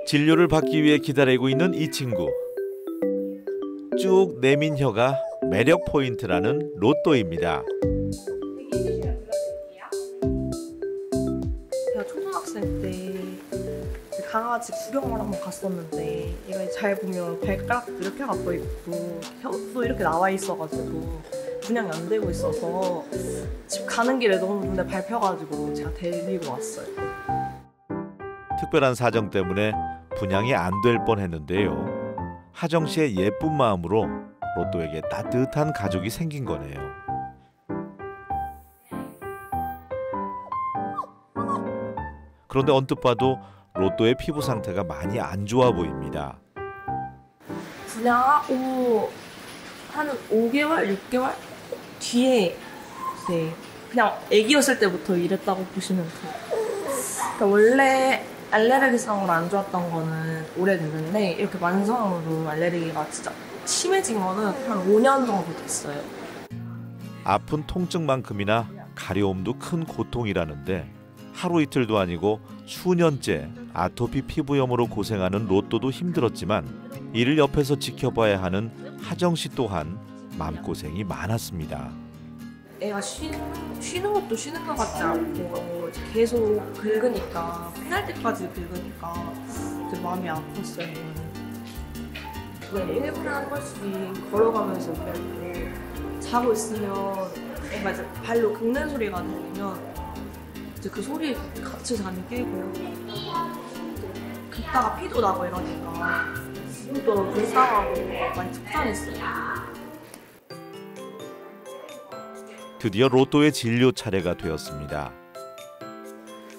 진료를 받기 위해 기다리고 있는 이 친구. 쭉 내민 혀가 매력 포인트라는 로또입니다. 제가 초등학생 때 강아지 구경을 한번 갔었는데 얘가 잘 보면 발가락도 이렇게 갖고 있고 혀도 이렇게 나와 있어가지고 분양이 안 되고 있어서 집 가는 길에 너무 눈에 밟혀가지고 제가 데리고 왔어요. 특별한 사정 때문에 분양이 안 될 뻔했는데요. 하정 씨의 예쁜 마음으로 로또에게 따뜻한 가족이 생긴 거네요. 그런데 언뜻 봐도 로또의 피부 상태가 많이 안 좋아 보입니다. 분양하고 한 5개월, 6개월 뒤에 이제 그냥 아기였을 때부터 이랬다고 보시면 돼요. 그러니까 원래 알레르기성으로 안 좋았던 거는 오래됐는데 이렇게 만성으로 알레르기가 진짜 심해진 거는 한 5년 정도 됐어요. 아픈 통증만큼이나 가려움도 큰 고통이라는데 하루 이틀도 아니고 수년째 아토피 피부염으로 고생하는 로또도 힘들었지만 이를 옆에서 지켜봐야 하는 하정 씨 또한 마음고생이 많았습니다. 애가 쉬는 것도 쉬는 것 같지 않고 계속 긁으니까 피날 때까지 긁으니까 되게 마음이 아팠어요. 네, 1분에 한 번씩 걸어가면서 긁고 자고 있으면 애가 이제 발로 긁는 소리가 들리면 이제 그 소리에 같이 잠이 깨고 긁다가 피도 나고 이러니까 또 불쌍하고 많이 속상했어요. 드디어 로또의 진료 차례가 되었습니다.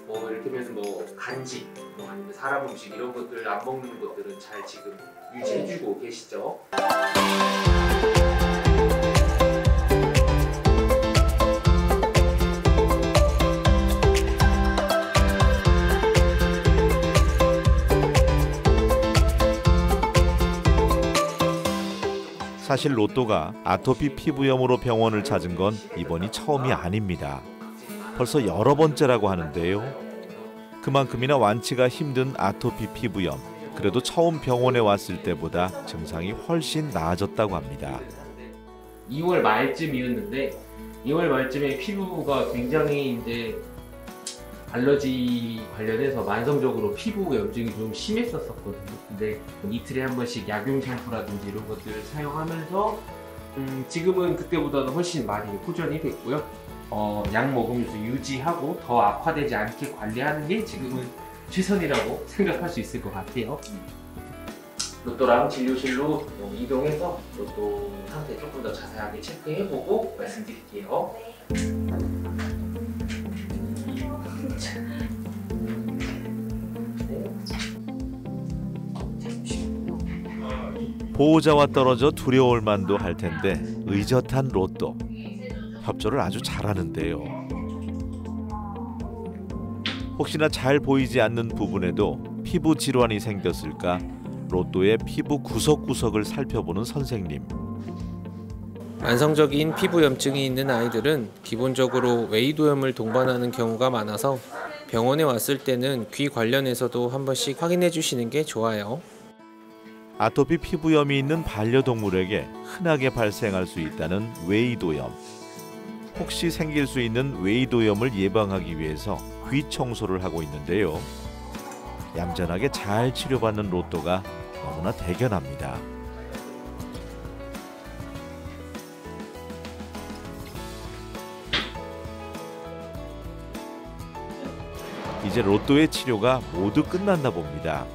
이렇게 하면 간식, 아니면 사람 음식 이런 것들 안 먹는 것들은 잘 지금 유지해주고 계시죠? 사실 로또가 아토피 피부염으로 병원을 찾은 건 이번이 처음이 아닙니다. 벌써 여러 번째라고 하는데요. 그만큼이나 완치가 힘든 아토피 피부염. 그래도 처음 병원에 왔을 때보다 증상이 훨씬 나아졌다고 합니다. 2월 말쯤이었는데 2월 말쯤에 피부가 굉장히 이제 알러지 관련해서 만성적으로 피부 염증이 좀 심했었거든요. 근데 이틀에 한 번씩 약용 샴푸라든지 이런 것들을 사용하면서 지금은 그때보다는 훨씬 많이 호전이 됐고요. 약 먹으면서 유지하고 더 악화되지 않게 관리하는 게 지금은 최선이라고 생각할 수 있을 것 같아요. 로또랑 진료실로 이동해서 로또 상태 조금 더 자세하게 체크해보고 말씀드릴게요. 보호자와 떨어져 두려울 만도 할 텐데 의젓한 로또. 협조를 아주 잘하는데요. 혹시나 잘 보이지 않는 부분에도 피부 질환이 생겼을까 로또의 피부 구석구석을 살펴보는 선생님. 만성적인 피부염증이 있는 아이들은 기본적으로 웨이도염을 동반하는 경우가 많아서 병원에 왔을 때는 귀 관련해서도 한 번씩 확인해 주시는 게 좋아요. 아토피 피부염이 있는 반려동물에게 흔하게 발생할 수 있다는 웨이도염. 혹시 생길 수 있는 웨이도염을 예방하기 위해서 귀 청소를 하고 있는데요. 얌전하게 잘 치료받는 로또가 너무나 대견합니다. 이제 로또의 치료가 모두 끝났나 봅니다.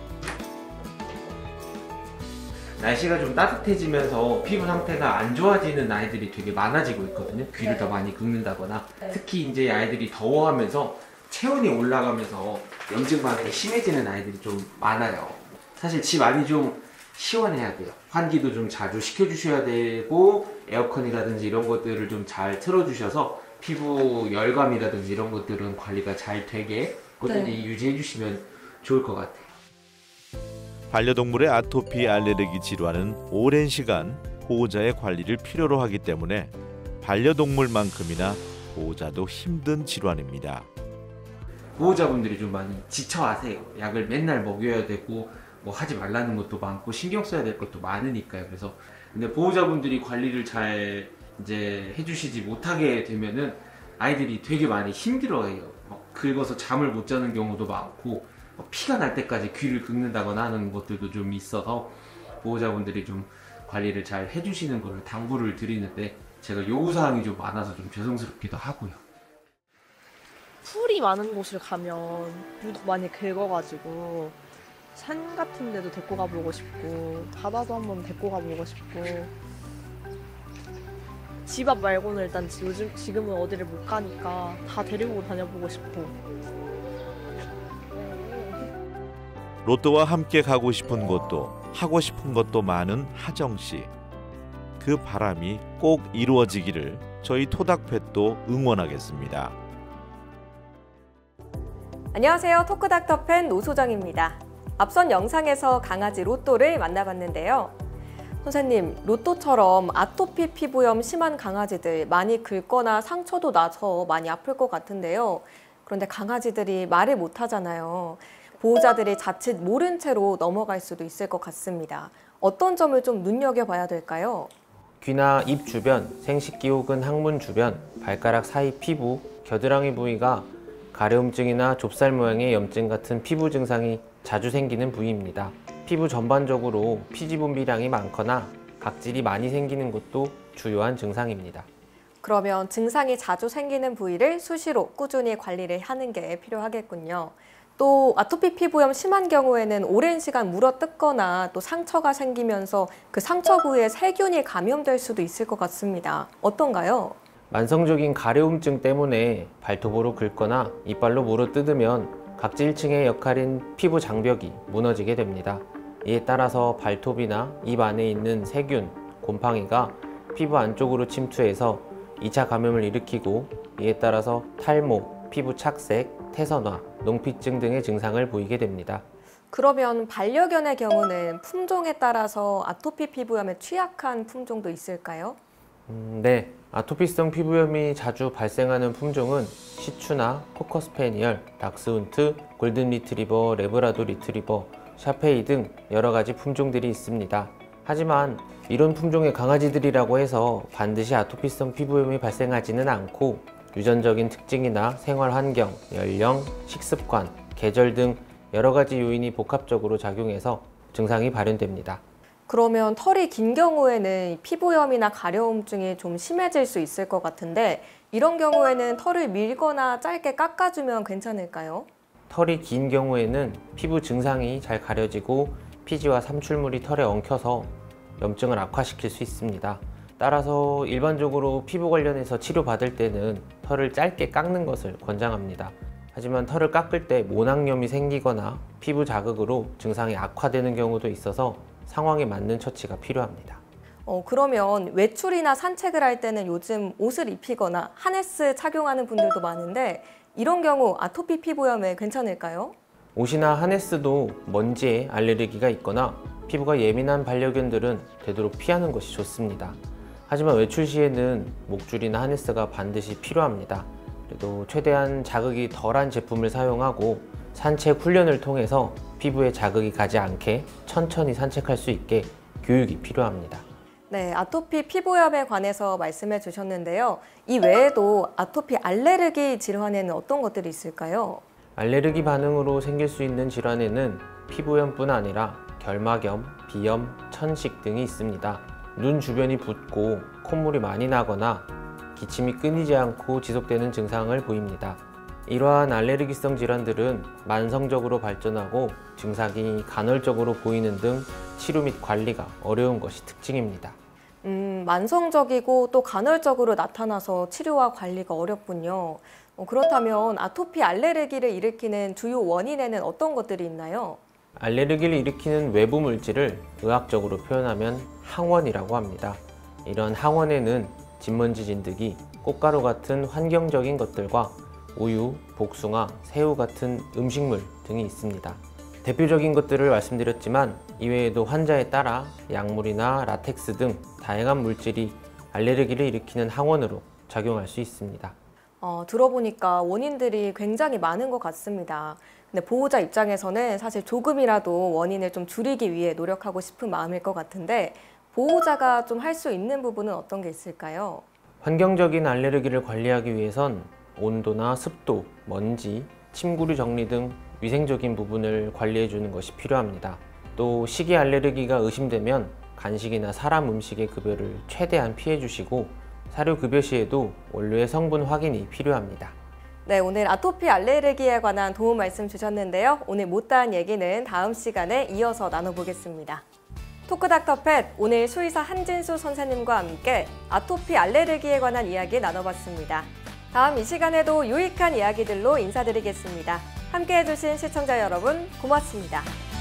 날씨가 좀 따뜻해지면서 피부 상태가 안 좋아지는 아이들이 되게 많아지고 있거든요. 귀를 더 많이 긁는다거나 특히 이제 아이들이 더워하면서 체온이 올라가면서 염증 반응이 심해지는 아이들이 좀 많아요. 사실 집 안이 좀 시원해야 돼요. 환기도 좀 자주 시켜주셔야 되고 에어컨이라든지 이런 것들을 좀 잘 틀어주셔서 피부 열감이라든지 이런 것들은 관리가 잘 되게 꾸준히 유지해 주시면 좋을 것 같아요. 반려동물의 아토피 알레르기 질환은 오랜 시간 보호자의 관리를 필요로 하기 때문에 반려동물만큼이나 보호자도 힘든 질환입니다. 보호자분들이 좀 많이 지쳐하세요. 약을 맨날 먹여야 되고 뭐 하지 말라는 것도 많고 신경 써야 될 것도 많으니까요. 그래서 근데 보호자분들이 관리를 잘 이제 해주시지 못하게 되면은 아이들이 되게 많이 힘들어해요. 긁어서 잠을 못 자는 경우도 많고 피가 날 때까지 귀를 긁는다거나 하는 것들도 좀 있어서 보호자분들이 좀 관리를 잘 해주시는 걸 당부를 드리는데 제가 요구사항이 좀 많아서 좀 죄송스럽기도 하고요. 풀이 많은 곳을 가면 유독 많이 긁어가지고 산 같은 데도 데리고 가보고 싶고 바다도 한번 데리고 가보고 싶고 집 앞 말고는 일단 지금은 어디를 못 가니까 다 데리고 다녀보고 싶고. 로또와 함께 가고 싶은 곳도 하고 싶은 것도 많은 하정 씨. 그 바람이 꼭 이루어지기를 저희 토닥펫도 응원하겠습니다. 안녕하세요. 토크닥터 팬 노소정입니다. 앞선 영상에서 강아지 로또를 만나봤는데요. 선생님, 로또처럼 아토피 피부염 심한 강아지들 많이 긁거나 상처도 나서 많이 아플 것 같은데요. 그런데 강아지들이 말을 못 하잖아요. 보호자들이 자칫 모른 채로 넘어갈 수도 있을 것 같습니다. 어떤 점을 좀 눈여겨봐야 될까요? 귀나 입 주변, 생식기 혹은 항문 주변, 발가락 사이 피부, 겨드랑이 부위가 가려움증이나 좁쌀 모양의 염증 같은 피부 증상이 자주 생기는 부위입니다. 피부 전반적으로 피지 분비량이 많거나 각질이 많이 생기는 것도 주요한 증상입니다. 그러면 증상이 자주 생기는 부위를 수시로 꾸준히 관리를 하는 게 필요하겠군요. 또 아토피 피부염 심한 경우에는 오랜 시간 물어뜯거나 또 상처가 생기면서 그 상처 부위에 세균이 감염될 수도 있을 것 같습니다. 어떤가요? 만성적인 가려움증 때문에 발톱으로 긁거나 이빨로 물어뜯으면 각질층의 역할인 피부 장벽이 무너지게 됩니다. 이에 따라서 발톱이나 입 안에 있는 세균, 곰팡이가 피부 안쪽으로 침투해서 2차 감염을 일으키고 이에 따라서 탈모, 피부 착색, 태선화, 농피증 등의 증상을 보이게 됩니다. 그러면 반려견의 경우는 품종에 따라서 아토피 피부염에 취약한 품종도 있을까요? 네, 아토피성 피부염이 자주 발생하는 품종은 시추나 코커스페니얼, 닥스훈트, 골든 리트리버, 레브라도 리트리버, 샤페이 등 여러 가지 품종들이 있습니다. 하지만 이런 품종의 강아지들이라고 해서 반드시 아토피성 피부염이 발생하지는 않고 유전적인 특징이나 생활 환경, 연령, 식습관, 계절 등 여러 가지 요인이 복합적으로 작용해서 증상이 발현됩니다. 그러면 털이 긴 경우에는 피부염이나 가려움증이 좀 심해질 수 있을 것 같은데 이런 경우에는 털을 밀거나 짧게 깎아주면 괜찮을까요? 털이 긴 경우에는 피부 증상이 잘 가려지고 피지와 삼출물이 털에 엉켜서 염증을 악화시킬 수 있습니다. 따라서 일반적으로 피부 관련해서 치료받을 때는 털을 짧게 깎는 것을 권장합니다. 하지만 털을 깎을 때 모낭염이 생기거나 피부 자극으로 증상이 악화되는 경우도 있어서 상황에 맞는 처치가 필요합니다. 그러면 외출이나 산책을 할 때는 요즘 옷을 입히거나 하네스 착용하는 분들도 많은데 이런 경우 아토피 피부염에 괜찮을까요? 옷이나 하네스도 먼지에 알레르기가 있거나 피부가 예민한 반려견들은 되도록 피하는 것이 좋습니다. 하지만 외출 시에는 목줄이나 하네스가 반드시 필요합니다. 그래도 최대한 자극이 덜한 제품을 사용하고 산책 훈련을 통해서 피부에 자극이 가지 않게 천천히 산책할 수 있게 교육이 필요합니다. 네, 아토피 피부염에 관해서 말씀해 주셨는데요. 이 외에도 아토피 알레르기 질환에는 어떤 것들이 있을까요? 알레르기 반응으로 생길 수 있는 질환에는 피부염뿐 아니라 결막염, 비염, 천식 등이 있습니다. 눈 주변이 붓고 콧물이 많이 나거나 기침이 끊이지 않고 지속되는 증상을 보입니다. 이러한 알레르기성 질환들은 만성적으로 발전하고 증상이 간헐적으로 보이는 등 치료 및 관리가 어려운 것이 특징입니다. 만성적이고 또 간헐적으로 나타나서 치료와 관리가 어렵군요. 그렇다면 아토피 알레르기를 일으키는 주요 원인에는 어떤 것들이 있나요? 알레르기를 일으키는 외부 물질을 의학적으로 표현하면 항원이라고 합니다. 이런 항원에는 진먼지 진드기, 꽃가루 같은 환경적인 것들과 우유, 복숭아, 새우 같은 음식물 등이 있습니다. 대표적인 것들을 말씀드렸지만 이외에도 환자에 따라 약물이나 라텍스 등 다양한 물질이 알레르기를 일으키는 항원으로 작용할 수 있습니다. 들어보니까 원인들이 굉장히 많은 것 같습니다. 근데 보호자 입장에서는 사실 조금이라도 원인을 좀 줄이기 위해 노력하고 싶은 마음일 것 같은데 보호자가 좀 할 수 있는 부분은 어떤 게 있을까요? 환경적인 알레르기를 관리하기 위해선 온도나 습도, 먼지, 침구류 정리 등 위생적인 부분을 관리해 주는 것이 필요합니다. 또 식이 알레르기가 의심되면 간식이나 사람 음식의 급여를 최대한 피해 주시고 사료 급여 시에도 원료의 성분 확인이 필요합니다. 네, 오늘 아토피 알레르기에 관한 도움 말씀 주셨는데요. 오늘 못다한 얘기는 다음 시간에 이어서 나눠보겠습니다. 토크닥터펫, 오늘 수의사 한진수 선생님과 함께 아토피 알레르기에 관한 이야기 나눠봤습니다. 다음 이 시간에도 유익한 이야기들로 인사드리겠습니다. 함께해 주신 시청자 여러분 고맙습니다.